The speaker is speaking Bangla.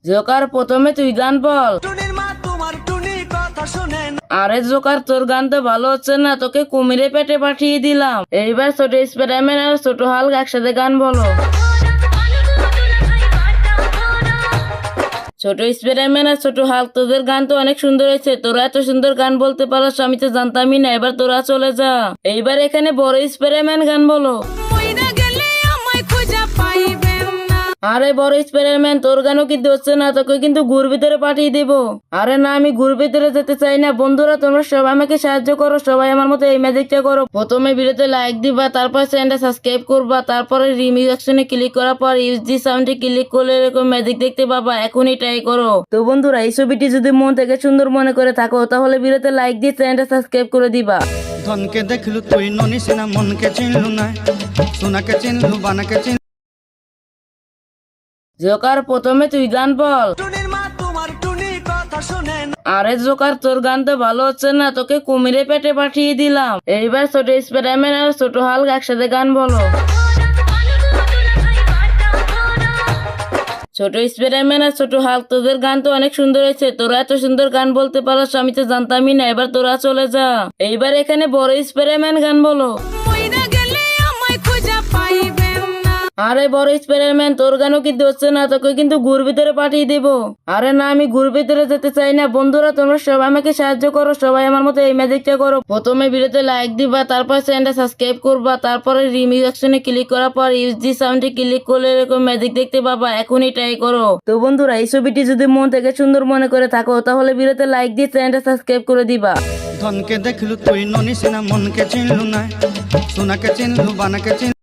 জোকার প্রথমে তুই গান বল। আরে জোকার তোর গান তো ভালো হচ্ছে না, তোকে কুমিরে পেটে পাঠিয়ে দিলাম। এইবার ছোট স্পাইডারম্যান আর ছোট হাল্ক একসাথে গান বলো। ছোট স্পাইডারম্যান আর ছোট হাল্ক, তোদের গান তো অনেক সুন্দর হয়েছে। তোরা এত সুন্দর গান বলতে পারস আমি তো জানতামই না। এবার তোরা চলে যা। এইবার এখানে বড় স্পাইডারম্যান গান বলো। আরে বড় স্পাইডারম্যান, তোর গানও কিন্তু হচ্ছে না, তোকে কিন্তু গুর ভিতরে পাঠিয়ে দেবো। আরে না, আমি গুর ভিতরে যেতে চাই না। বন্ধুরা তোমরা সবাই আমাকে সাহায্য করো, সবাই আমার মতো এই ম্যাজিকটা করো। প্রথমে ভিডিওতে লাইক দিবা, তারপর চ্যানেলটা সাবস্ক্রাইব করবা, তারপরে রিমিউজ অপশনে ক্লিক করার পর ইউজ দি সাউন্ডে ক্লিক করলে এরকম ম্যাজিক দেখতে পাবা। এখনই ট্রাই করো। তো বন্ধুরা, এই ছবিটি যদি মন থেকে সুন্দর মনে করে থাকো তাহলে ভিডিওতে লাইক দিয়ে চ্যানেলটা সাবস্ক্রাইব করে দিবা। ধনকে দেখলু তুই ননিস না, মনকে চিনলু না, সোনাকে চিনলু বানাকে চিনলু। জোকার প্রথমে তুই গান বল। আরে জোকার তোর গান তো ভালো হচ্ছে না, তোকে কুমিরে পেটে পাঠিয়ে দিলাম। এইবার ছোট স্পাইডারম্যান আর ছোট হাল্ক একসাথে গান বলো। ছোট স্পাইডারম্যান আর ছোট হাল্ক, তোদের গান তো অনেক সুন্দর হয়েছে। তোরা এত সুন্দর গান বলতে পারস আমি তো জানতামই না। এবার তোরা চলে যা। এইবার এখানে বড় স্পাইডারম্যান গান বলো। আরে বড় স্পাইডারম্যান, তোর গানও কিন্তু হচ্ছে না, তোকে কিন্তু গুর ভিতরে পাঠিয়ে দেবো। আরে না, আমি গুর ভিতরে যেতে চাই না। বন্ধুরা তোমরা সবাই আমাকে সাহায্য করো, সবাই আমার মতো এই ম্যাজিকটা করো। প্রথমে ভিডিওতে লাইক দিবা, তারপর চ্যানেলটা সাবস্ক্রাইব করবা, তারপরে রিমিউজ অপশনে ক্লিক করার পর ইউজ দি সাউন্ডে ক্লিক করলে এরকম ম্যাজিক দেখতে পাবা। এখনই ট্রাই করো। তো বন্ধুরা, এই ছবিটি যদি মন থেকে সুন্দর মনে করে থাকো তাহলে ভিডিওতে লাইক দিয়ে চ্যানেলটা সাবস্ক্রাইব করে দিবা। ধনকে দেখলু তুই ননিস না, মনকে চিনলু না, সোনাকে চিনলু বানাকে চিনলু।